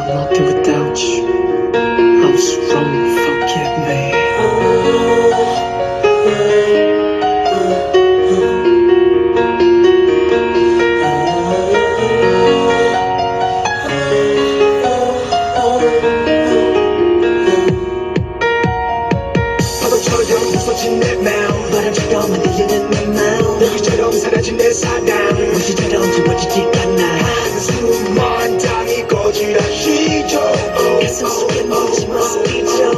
I'm nothing without you. I was wrong, forgive me. 파도처럼 부서진 내 마음 바람처럼 흔들리는 내 마음 너희처럼 사라진 내 사랑 무시처럼 지워지지 않아 한숨만 땅이 거지라시죠 가슴 속에 멈춤을 스키죠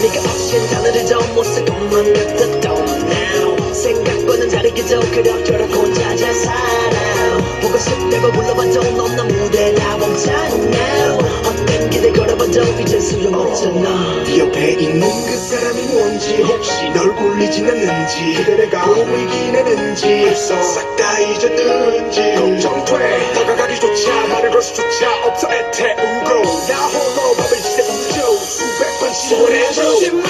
네가 없인 하늘에도 못 살 것만 같았던 now 생각과는 다르게도 그럭저럭 혼자 잘 살아 보고 싶다고 불러봐도 넌 나 무대에 나오잖아 now 어떤 길을 걸어봐도 이젠 소용없잖아 네 옆에 있는 그 사람이 뭔지 혹시 널 굴리진 않는지 그대 내가 보이긴 했는지 벌써 싹 다 잊었는지 걱정돼 다가가기조차 말을 걸 수조차 없어 애태우고 나 홀로 밤을 지새우죠 수백 번 지원해줘